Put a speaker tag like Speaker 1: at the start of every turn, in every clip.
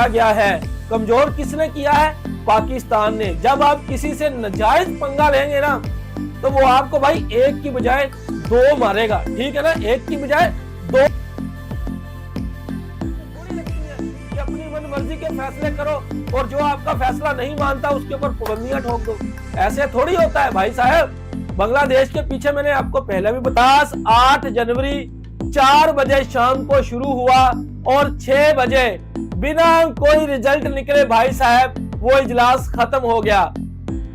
Speaker 1: गया है। कमजोर किसने किया है? पाकिस्तान ने। जब आप किसी से नाजायज पंगा लेंगे ना तो वो आपको भाई एक की बजाय दो मारेगा, ठीक है ना, एक की बजाय दो। अपनी मनमर्जी के फैसले करो और जो आपका फैसला नहीं मानता उसके ऊपर पाबंदियां ठोक दो। ऐसे थोड़ी होता है भाई साहब। बांग्लादेश के पीछे मैंने आपको पहले भी बताया, 8 जनवरी 4 बजे शाम को शुरू हुआ और 6 बजे बिना कोई रिजल्ट निकले भाई साहब वो इजलास खत्म हो गया।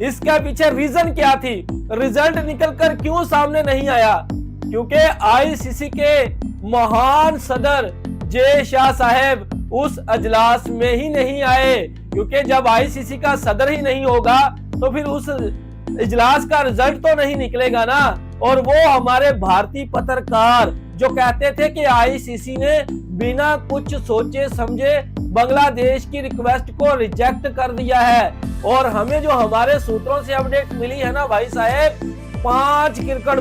Speaker 1: इसके पीछे रीजन क्या थी? रिजल्ट निकलकर क्यों सामने नहीं आया? क्योंकि आईसीसी के महान सदर जे शाह साहब उस इजलास में ही नहीं आए। क्योंकि जब आईसीसी का सदर ही नहीं होगा तो फिर उस इजलास का रिजल्ट तो नहीं निकलेगा ना। और वो हमारे भारतीय पत्रकार जो कहते थे कि आईसीसी ने बिना कुछ सोचे समझे बांग्लादेश की रिक्वेस्ट को रिजेक्ट कर दिया है। और हमें जो हमारे सूत्रों से अपडेट मिली है ना भाई साहब, 5 क्रिकेट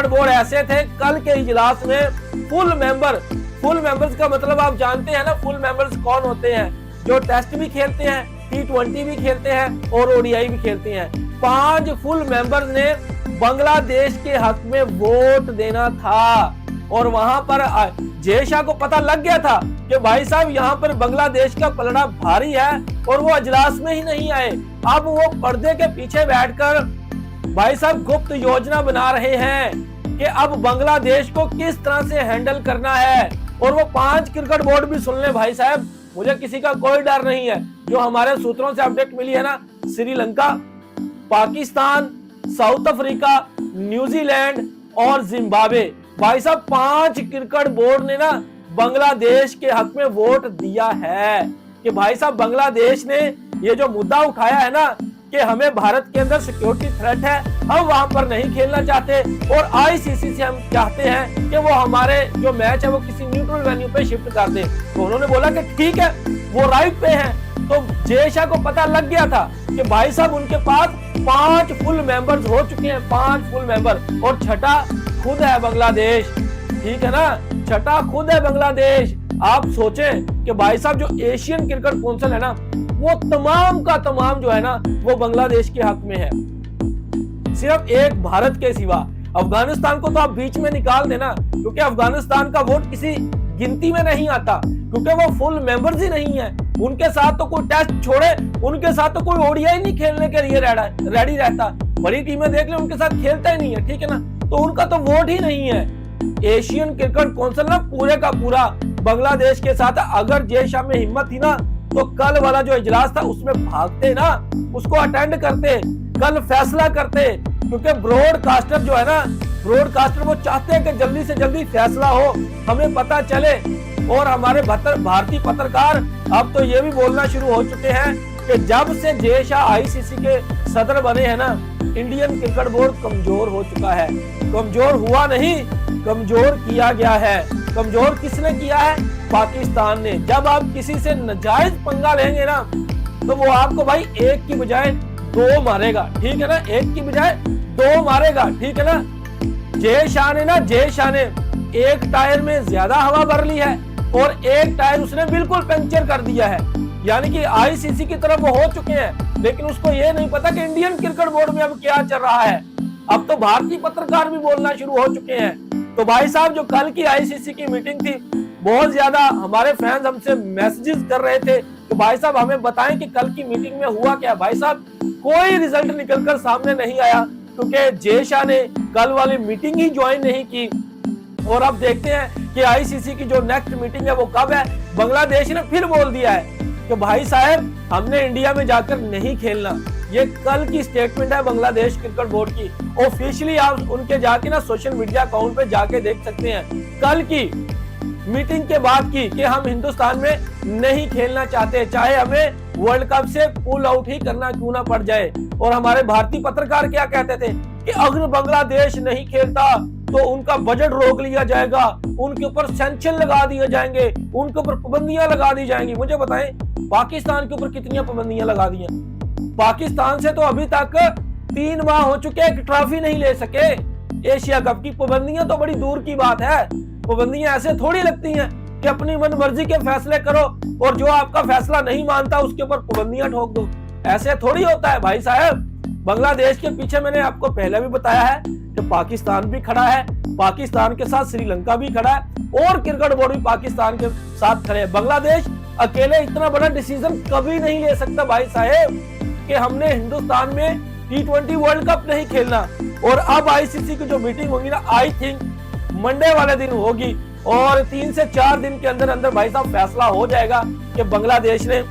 Speaker 1: बोर्ड ऐसे थे कल के इजलास में फुल मेंबर्स का मतलब आप जानते हैं ना, फुल मेंबर्स कौन होते हैं? जो टेस्ट भी खेलते हैं, T20 भी खेलते हैं और ओडीआई भी खेलते हैं। 5 फुल मेंबर्स ने बांग्लादेश के हक में वोट देना था। और वहां पर जे शाह को पता लग गया था कि भाई साहब यहाँ पर बांग्लादेश का पलड़ा भारी है और वो इजलास में ही नहीं आए। अब वो पर्दे के पीछे बैठकर भाई साहब गुप्त योजना बना रहे हैं कि अब बांग्लादेश को किस तरह से हैंडल करना है। और वो 5 क्रिकेट बोर्ड भी सुन ले भाई साहब, मुझे किसी का कोई डर नहीं है। जो हमारे सूत्रों से अपडेट मिली है ना, Sri Lanka, Pakistan, south Africa, New Zealand और जिम्बाब्वे, भाई साहब 5 क्रिकेट बोर्ड ने ना बांग्लादेश के हक में वोट दिया है कि भाई साहब बांग्लादेश ने ये जो मुद्दा उठाया है ना कि हमें भारत के अंदर सिक्योरिटी थ्रेट है, हम वहां पर नहीं खेलना चाहते और आईसीसी से हम चाहते हैं कि वो हमारे जो मैच है वो किसी न्यूट्रल वेन्यू पे शिफ्ट कर दे। तो उन्होंने बोला कि ठीक है, वो राइट पे हैं। तो जे शाह को पता लग गया था कि भाई साहब उनके पास 5 फुल मेंबर्स हो चुके हैं, 5 फुल मेंबर, और छठा खुद है बांग्लादेश, ठीक है ना, छठा खुद है बांग्लादेश। आप सोचें कि भाई साहब जो एशियन क्रिकेट काउंसिल है ना वो तमाम का तमाम जो है ना वो बांग्लादेश के हक में है, सिर्फ एक भारत के सिवा। अफगानिस्तान को तो आप बीच में निकाल देना, क्योंकि अफगानिस्तान का वोट किसी गिनती में नहीं आता, क्योंकि वो फुल मेंबर्स ही नहीं है। उनके साथ तो कोई टेस्ट छोड़े, उनके साथ तो कोई ओडीआई नहीं खेलने के लिए रेडी रहता। बड़ी टीमें देख ले, उनके साथ खेलता ही नहीं है, ठीक है ना, तो उनका तो वोट ही नहीं है। एशियन क्रिकेट काउंसिल ना पूरे का पूरा बांग्लादेश के साथ। अगर जे शाह में हिम्मत थी ना तो कल वाला जो इजलास था उसमें भागते ना, उसको अटेंड करते, कल फैसला करते। क्योंकि ब्रॉडकास्टर जो है ना, ब्रॉडकास्टर वो चाहते हैं कि जल्दी से जल्दी फैसला हो, हमें पता चले। और हमारे भारतीय पत्रकार अब तो ये भी बोलना शुरू हो चुके हैं कि जब से जे शाह आईसीसी के सदर बने हैं ना, इंडियन क्रिकेट बोर्ड कमजोर हो चुका है। कमजोर हुआ नहीं, कमजोर किया गया है। कमजोर किसने किया है? पाकिस्तान ने। जब आप किसी से नाजायज पंगा लेंगे ना तो वो आपको भाई एक की बजाय दो मारेगा, ठीक है ना, एक की बजाय दो मारेगा, ठीक है ना। जे शाह ने एक टायर में ज्यादा हवा भर ली है और एक टायर उसने बिल्कुल पंक्चर कर दिया है। यानी कि आईसीसी की तरफ वो हो चुके हैं, लेकिन उसको ये नहीं पता कि इंडियन क्रिकेट बोर्ड में अब क्या चल रहा है। अब तो भारतीय पत्रकार भी बोलना शुरू हो चुके हैं। तो भाई साहब जो कल की आईसीसी की मीटिंग थी, बहुत ज्यादा हमारे फैंस हमसे मैसेजेस कर रहे थे कि भाई साहब हमें बताएं कि कल की मीटिंग में हुआ क्या। भाई साहब कोई रिजल्ट निकलकर सामने नहीं आया, क्योंकि जे शाह ने कल वाली मीटिंग ही ज्वाइन नहीं की। और अब देखते हैं कि आईसीसी की जो नेक्स्ट मीटिंग है वो कब है। बांग्लादेश ने फिर बोल दिया है कि भाई साहब हमने इंडिया में जाकर नहीं खेलना। ये कल की स्टेटमेंट है बांग्लादेश क्रिकेट बोर्ड की। ऑफिशियली आप उनके जाके ना सोशल मीडिया अकाउंट पे जाके देख सकते हैं कल की मीटिंग के बाद की कि हम हिंदुस्तान में नहीं खेलना चाहते, चाहे हमें वर्ल्ड कप से पुल आउट ही करना क्यों ना पड़ जाए। और हमारे भारतीय पत्रकार क्या कहते थे कि अगर बांग्लादेश नहीं खेलता तो उनका बजट रोक लिया जाएगा, उनके ऊपर सैंक्शन लगा दिए जाएंगे, उनके ऊपर पाबंदियां लगा दी जाएंगी। मुझे बताएं पाकिस्तान के ऊपर कितनी पाबंदियां लगा दी हैं? पाकिस्तान से तो अभी तक 3 माह हो चुके हैं, एक ट्रॉफी नहीं ले सके एशिया कप की। पाबंदियां तो बड़ी दूर की बात है। पाबंदियां ऐसे थोड़ी लगती हैं कि अपनी मनमर्जी के फैसले करो और जो आपका फैसला नहीं मानता उसके ऊपर पाबंदियां ठोक दो। ऐसे थोड़ी होता है भाई साहब। बांग्लादेश के पीछे मैंने आपको पहले भी बताया है कि पाकिस्तान भी खड़ा है, पाकिस्तान के साथ श्रीलंका भी खड़ा है और क्रिकेट बोर्ड भी पाकिस्तान के साथ खड़े हैं। बांग्लादेश अकेले इतना बड़ा डिसीजन कभी नहीं ले सकता भाई साहब कि हमने हिंदुस्तान में T20 वर्ल्ड कप नहीं खेलना। और अब आईसीसी की जो मीटिंग होगी ना, आई थिंक मंडे वाले दिन होगी और 3 से 4 दिन के अंदर अंदर भाई साहब फैसला हो जाएगा कि बांग्लादेश ने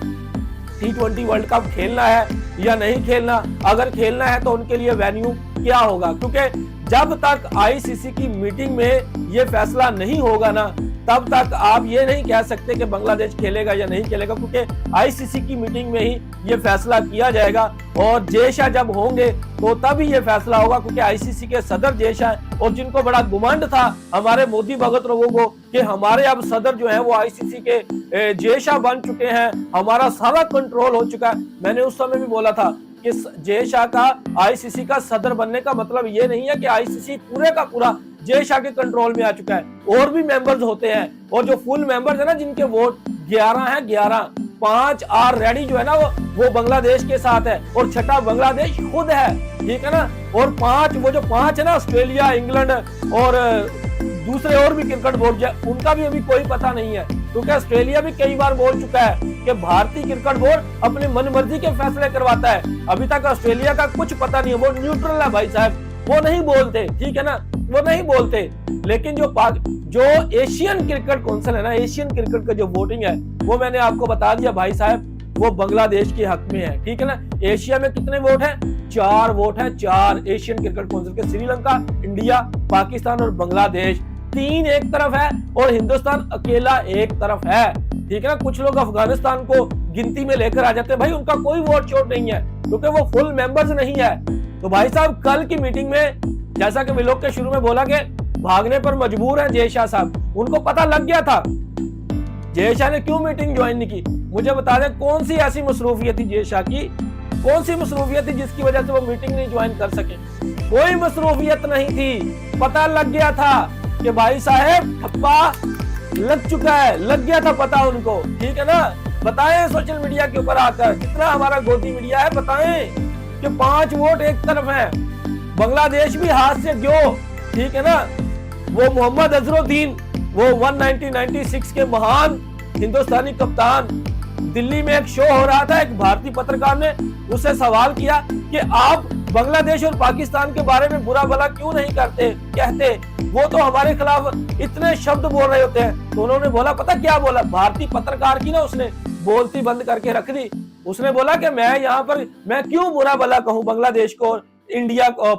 Speaker 1: T20 वर्ल्ड कप खेलना है या नहीं खेलना। अगर खेलना है तो उनके लिए वेन्यू क्या होगा, क्योंकि जब तक आईसीसी की मीटिंग में ये फैसला नहीं होगा ना, तब तक आप ये नहीं कह सकते कि बांग्लादेश खेलेगा या नहीं खेलेगा, क्योंकि आईसीसी की मीटिंग में ही ये फैसला किया जाएगा। और जय-शाह जब होंगे तो तभी ये फैसला होगा, क्योंकि आईसीसी के सदर जय-शाह और जिनको बड़ा गुमांड था हमारे मोदी भगत लोगों को कि हमारे अब सदर जो है वो आईसीसी के जय-शाह बन चुके हैं, हमारा सारा कंट्रोल हो चुका है। मैंने उस समय भी बोला था कि जय-शाह का आईसीसी का सदर बनने का मतलब ये नहीं है कि आईसीसी पूरे का पूरा जय-शाह के कंट्रोल में आ चुका है। और भी मेंबर्स होते हैं और जो फुल मेंबर्स है ना, जिनके वोट 11 हैं, 11 5 ऑलरेडी जो है ना वो बांग्लादेश के साथ है और छठा बांग्लादेश खुद है, ठीक है ना। और 5 वो जो 5 है ना, ऑस्ट्रेलिया, इंग्लैंड और दूसरे और भी क्रिकेट बोर्ड, उनका भी अभी कोई पता नहीं है, क्योंकि ऑस्ट्रेलिया भी कई बार बोल चुका है कि भारतीय क्रिकेट बोर्ड अपनी मनमर्जी के फैसले करवाता है। अभी तक ऑस्ट्रेलिया का कुछ पता नहीं है, वो न्यूट्रल है भाई साहब, वो नहीं बोलते, ठीक है ना, वो नहीं बोलते। लेकिन जो एशियन क्रिकेट काउंसिल है ना, एशियन क्रिकेट का जो वोटिंग है वो मैंने आपको बता दिया भाई साहब, वो बांग्लादेश के हक में है, ठीक है ना। एशिया में कितने वोट हैं? 4 वोट हैं, 4 एशियन क्रिकेट काउंसिल के। श्रीलंका, इंडिया, पाकिस्तान और बांग्लादेश 3 एक तरफ है और हिंदुस्तान अकेला एक तरफ है, ठीक है ना। कुछ लोग अफगानिस्तान को गिनती में लेकर आ जाते हैं, भाई उनका कोई वोट शोट नहीं है क्योंकि वो फुल मेंबर्स नहीं है। तो भाई साहब कल की मीटिंग में जैसा कि विलोक के शुरू में बोला कि भागने पर मजबूर है जय-शाह साहब, उनको पता लग गया था। जय-शाह ने क्यों मीटिंग ज्वाइन नहीं की? मुझे बता दें कौन सी ऐसी मसरूफियत थी जय-शाह की, कौन सी मसरूफियत थी जिसकी वजह से वो मीटिंग नहीं ज्वाइन कर सके? कोई मसरूफियत नहीं थी। पता लग गया था कि भाई साहब ठप्पा लग चुका है, लग गया था पता उनको, ठीक है ना। बताएं सोशल मीडिया के ऊपर आकर, कितना हमारा गोदी मीडिया है, बताएं कि 5 वोट एक तरफ है, बांग्लादेश भी हाथ से गयो, ठीक है ना। वो मोहम्मद अजहरुद्दीन, वो 1996 के महान हिंदुस्तानी कप्तान, दिल्ली में एक शो हो रहा था, एक भारतीय पत्रकार ने उससे सवाल किया कि आप बांग्लादेश और पाकिस्तान के बारे में बुरा भला क्यों नहीं कहते, वो तो हमारे खिलाफ इतने शब्द बोल रहे होते हैं। तो उन्होंने बोला, पता क्या बोला भारतीय पत्रकार की ना, उसने बोलती बंद करके रख दी। उसने बोला कि मैं यहाँ पर मैं क्यों बुरा भला कहूँ बांग्लादेश को, इंडिया को,